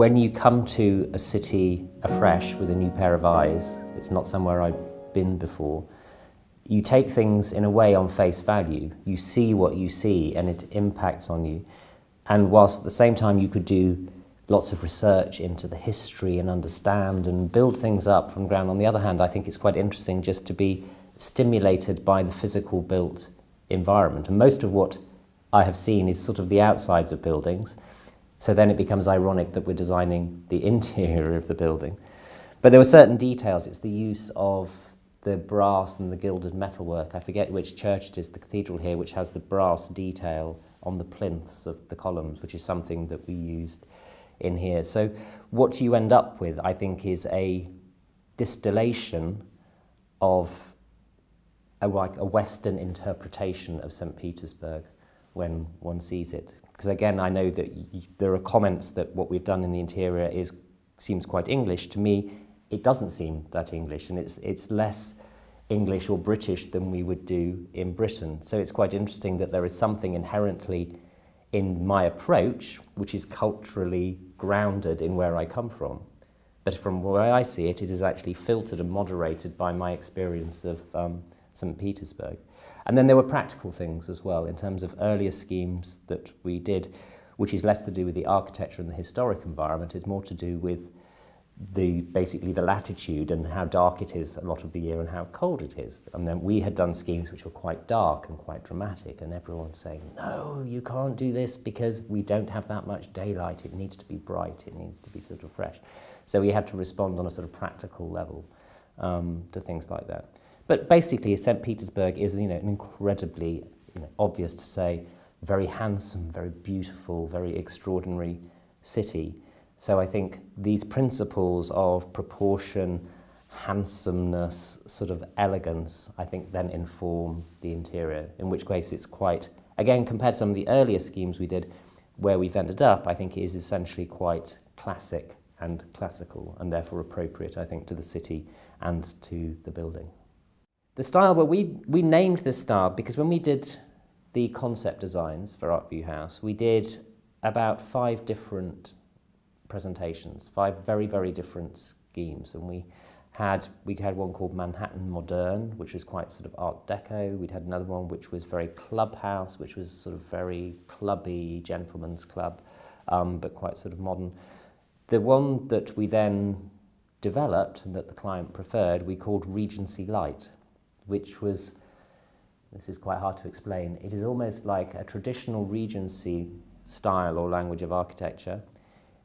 when you come to a city afresh with a new pair of eyes, it's not somewhere I've been before, you take things in a way on face value. You see what you see and it impacts on you. And whilst at the same time you could do lots of research into the history and understand and build things up from ground, on the other hand, I think it's quite interesting just to be stimulated by the physical built environment. And most of what I have seen is sort of the outsides of buildings. So then it becomes ironic that we're designing the interior of the building. But there were certain details. It's the use of the brass and the gilded metalwork. I forget which church it is, the cathedral here, which has the brass detail on the plinths of the columns, which is something that we used in here. So what you end up with, I think, is a distillation of a Western interpretation of St. Petersburg when one sees it. Because again, I know that there are comments that what we've done in the interior seems quite English. To me, it doesn't seem that English, and it's less English or British than we would do in Britain. So it's quite interesting that there is something inherently in my approach which is culturally grounded in where I come from. But from where I see it, it is actually filtered and moderated by my experience of St. Petersburg. And then there were practical things as well in terms of earlier schemes that we did, which is less to do with the architecture and the historic environment. It's more to do with basically the latitude and how dark it is a lot of the year and how cold it is. And then we had done schemes which were quite dark and quite dramatic, and everyone's saying, no, you can't do this because we don't have that much daylight. It needs to be bright. It needs to be sort of fresh. So we had to respond on a sort of practical level to things like that. But basically, St. Petersburg is, an incredibly, obvious to say, very handsome, very beautiful, very extraordinary city. So I think these principles of proportion, handsomeness, sort of elegance, I think then inform the interior, in which case it's quite, again, compared to some of the earlier schemes we did, where we've ended up, I think it is essentially quite classic and classical, and therefore appropriate, I think, to the city and to the building. The style, well, we named this style because when we did the concept designs for Artview House, we did about 5 different presentations, 5 very, very different schemes. And we had one called Manhattan Modern, which was quite sort of Art Deco. We'd had another one which was very clubhouse, which was sort of very clubby, gentleman's club, but quite sort of modern. The one that we then developed and that the client preferred, we called Regency Light, which was, this is quite hard to explain, it is almost like a traditional Regency style or language of architecture,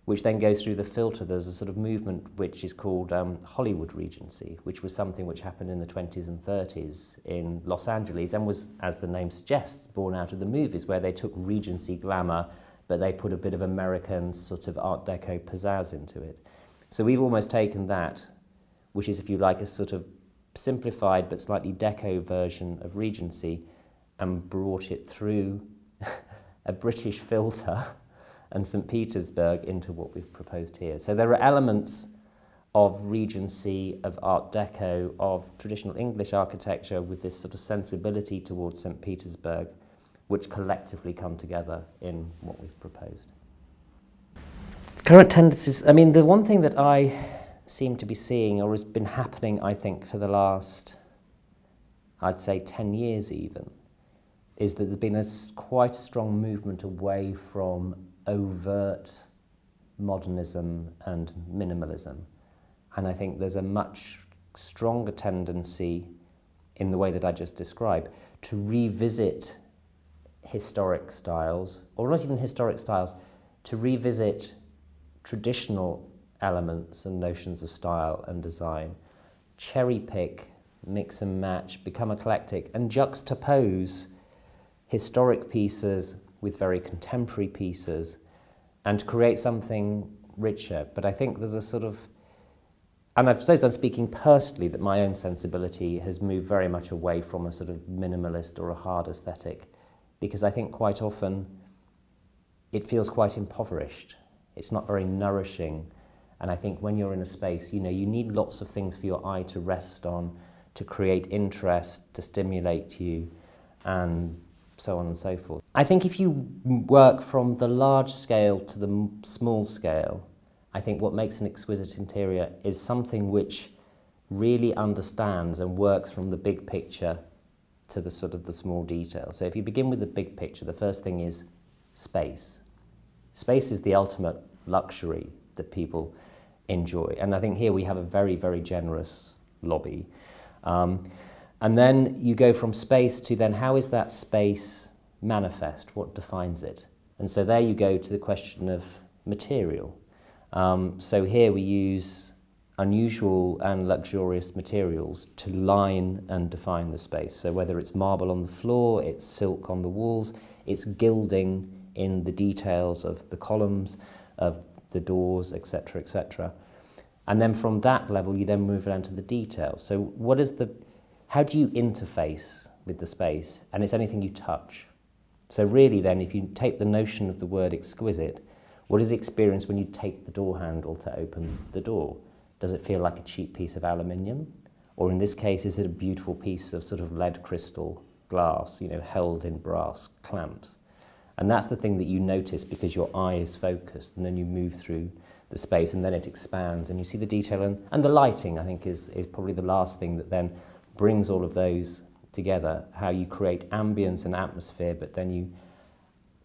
which then goes through the filter. There's a sort of movement which is called Hollywood Regency, which was something which happened in the 20s and 30s in Los Angeles and was, as the name suggests, born out of the movies, where they took Regency glamour, but they put a bit of American sort of Art Deco pizzazz into it. So we've almost taken that, which is, if you like, a sort of simplified but slightly deco version of Regency, and brought it through a British filter and St. Petersburg into what we've proposed here. So there are elements of Regency, of Art Deco, of traditional English architecture with this sort of sensibility towards St. Petersburg, which collectively come together in what we've proposed. Current tendencies, I mean, the one thing that I seem to be seeing, or has been happening, I think, for the last, I'd say 10 years even, is that there's been quite a strong movement away from overt modernism and minimalism. And I think there's a much stronger tendency, in the way that I just described, to revisit historic styles, or not even historic styles, to revisit traditional elements and notions of style and design, cherry pick, mix and match, become eclectic, and juxtapose historic pieces with very contemporary pieces and create something richer. But I think there's a sort of, and I suppose I'm speaking personally, that my own sensibility has moved very much away from a sort of minimalist or a hard aesthetic, because I think quite often it feels quite impoverished. It's not very nourishing. And I think when you're in a space, you need lots of things for your eye to rest on, to create interest, to stimulate you, and so on and so forth. I think if you work from the large scale to the small scale, I think what makes an exquisite interior is something which really understands and works from the big picture to the sort of the small details. So if you begin with the big picture, the first thing is space. Space is the ultimate luxury that people enjoy. And I think here we have a very, very generous lobby. And then you go from space to then how is that space manifest? What defines it? And so there you go to the question of material. So here we use unusual and luxurious materials to line and define the space. So whether it's marble on the floor, it's silk on the walls, it's gilding in the details of the columns, of the doors, etc., etc. And then from that level, you then move down to the details. So how do you interface with the space? And it's anything you touch. So really then, if you take the notion of the word exquisite, what is the experience when you take the door handle to open the door? Does it feel like a cheap piece of aluminium? Or in this case, is it a beautiful piece of sort of lead crystal glass, held in brass clamps? And that's the thing that you notice because your eye is focused, and then you move through the space and then it expands and you see the detail. And the lighting, I think, is probably the last thing that then brings all of those together, how you create ambience and atmosphere, but then you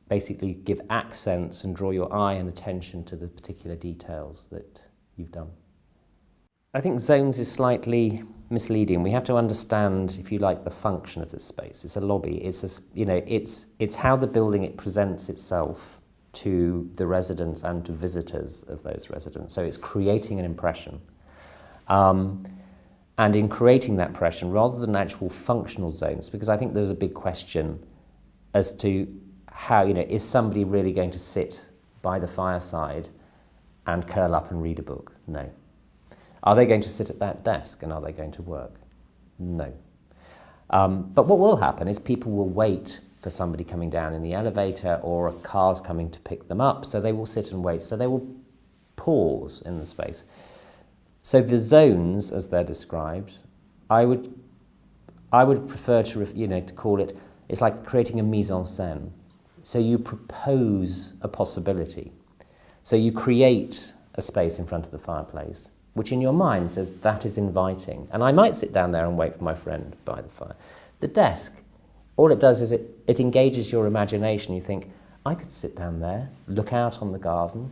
basically give accents and draw your eye and attention to the particular details that you've done. I think zones is slightly misleading. We have to understand, if you like, the function of this space. It's a lobby. It's how the building it presents itself to the residents and to visitors of those residents. So it's creating an impression. And in creating that impression, rather than actual functional zones, because I think there's a big question as to how, is somebody really going to sit by the fireside and curl up and read a book? No. Are they going to sit at that desk and are they going to work? No. But what will happen is people will wait for somebody coming down in the elevator or a car's coming to pick them up, so they will sit and wait. So they will pause in the space. So the zones, as they're described, I would prefer to call it, it's like creating a mise en scène. So you propose a possibility. So you create a space in front of the fireplace, which in your mind says that is inviting. And I might sit down there and wait for my friend by the fire. The desk, all it does is it engages your imagination. You think, I could sit down there, look out on the garden,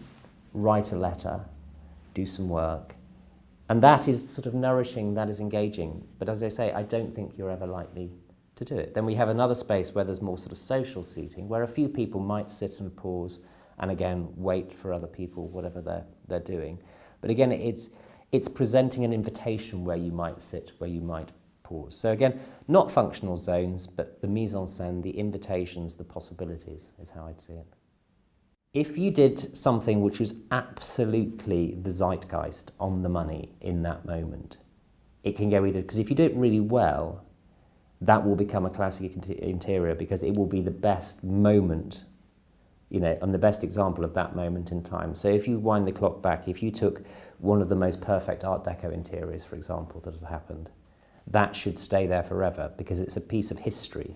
write a letter, do some work. And that is sort of nourishing, that is engaging. But as I say, I don't think you're ever likely to do it. Then we have another space where there's more sort of social seating, where a few people might sit and pause and again wait for other people, whatever they're doing. But again, it's presenting an invitation where you might sit, where you might pause. So again, not functional zones, but the mise en scène, the invitations, the possibilities is how I'd see it. If you did something which was absolutely the zeitgeist, on the money in that moment, it can go either, because if you do it really well, that will become a classic interior because it will be the best moment, and the best example of that moment in time. So if you wind the clock back, if you took one of the most perfect Art Deco interiors, for example, that had happened, that should stay there forever because it's a piece of history.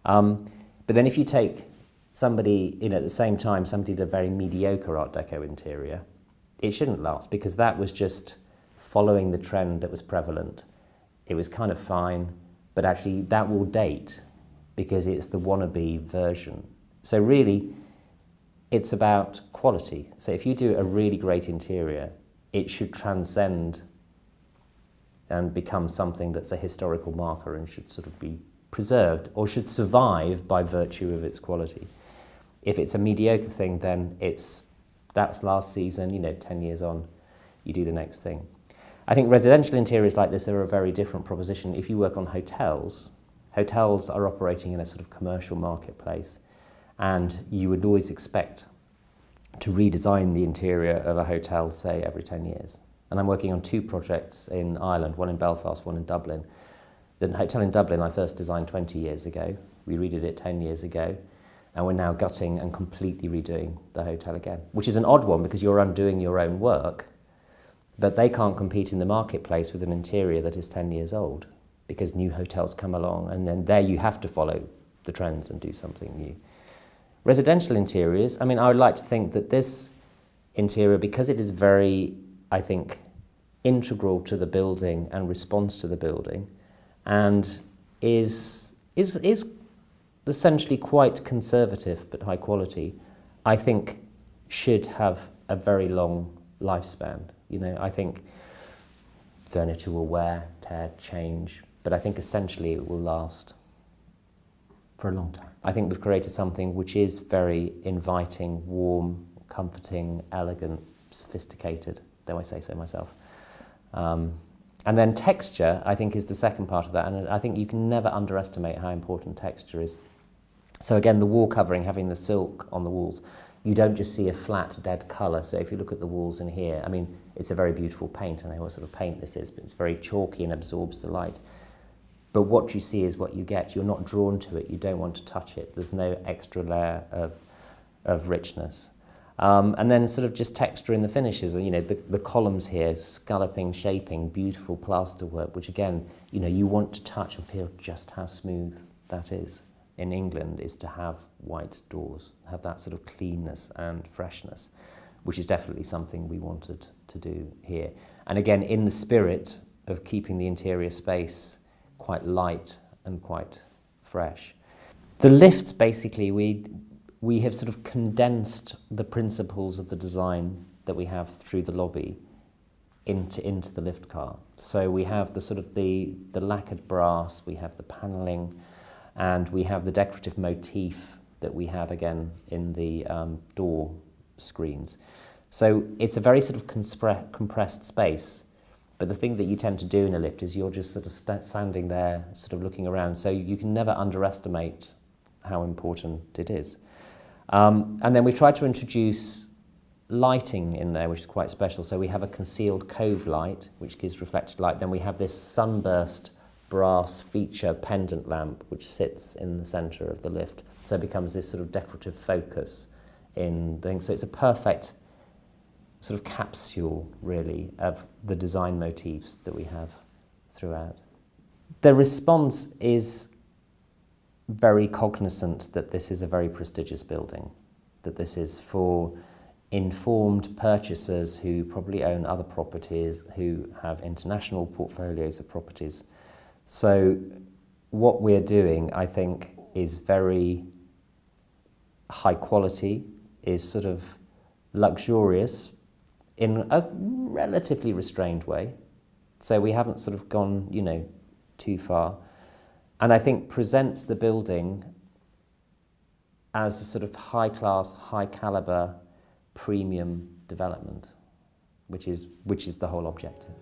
But then if you take somebody, at the same time, somebody did a very mediocre Art Deco interior, it shouldn't last because that was just following the trend that was prevalent. It was kind of fine, but actually that will date because it's the wannabe version. So really, it's about quality. So if you do a really great interior, it should transcend and become something that's a historical marker and should sort of be preserved or should survive by virtue of its quality. If it's a mediocre thing, then that's last season, 10 years on, you do the next thing. I think residential interiors like this are a very different proposition. If you work on hotels, hotels are operating in a sort of commercial marketplace, and you would always expect to redesign the interior of a hotel, say, every 10 years. And I'm working on 2 projects in Ireland, one in Belfast, one in Dublin. The hotel in Dublin I first designed 20 years ago. We redid it 10 years ago. And we're now gutting and completely redoing the hotel again, which is an odd one because you're undoing your own work, but they can't compete in the marketplace with an interior that is 10 years old because new hotels come along and then there you have to follow the trends and do something new. Residential interiors, I would like to think that this interior, because it is very, I think, integral to the building and responds to the building, and is essentially quite conservative but high quality, I think should have a very long lifespan. You know, I think furniture will wear, tear, change, but I think essentially it will last for a long time. I think we've created something which is very inviting, warm, comforting, elegant, sophisticated, though I say so myself. And then texture, I think, is the second part of that, and I think you can never underestimate how important texture is. So again, the wall covering, having the silk on the walls, you don't just see a flat, dead colour. So if you look at the walls in here, I mean, it's a very beautiful paint, and I know what sort of paint this is, but it's very chalky and absorbs the light. But what you see is what you get. You're not drawn to it. You don't want to touch it. There's no extra layer of richness. And then sort of just texture in the finishes. You know, the columns here, scalloping, shaping, beautiful plaster work, which again, you know, you want to touch and feel just how smooth that is. In England, is to have white doors, have that sort of cleanness and freshness, which is definitely something we wanted to do here. And again, in the spirit of keeping the interior space quite light and quite fresh. The lifts, basically, we have sort of condensed the principles of the design that we have through the lobby into the lift car. So we have the sort of the lacquered brass, we have the panelling, and we have the decorative motif that we have again in the door screens. So it's a very sort of compressed space, but the thing that you tend to do in a lift is you're just sort of standing there, sort of looking around, so you can never underestimate how important it is. And then we've tried to introduce lighting in there, which is quite special. So we have a concealed cove light, which gives reflected light. Then we have this sunburst brass feature pendant lamp, which sits in the centre of the lift. So it becomes this sort of decorative focus in things. So it's a perfect sort of capsule, really, of the design motifs that we have throughout. The response is very cognizant that this is a very prestigious building, that this is for informed purchasers who probably own other properties, who have international portfolios of properties. So what we're doing, I think, is very high quality, is sort of luxurious in a relatively restrained way. So we haven't sort of gone, you know, too far. And I think presents the building as a sort of high class, high caliber, premium development, which is the whole objective.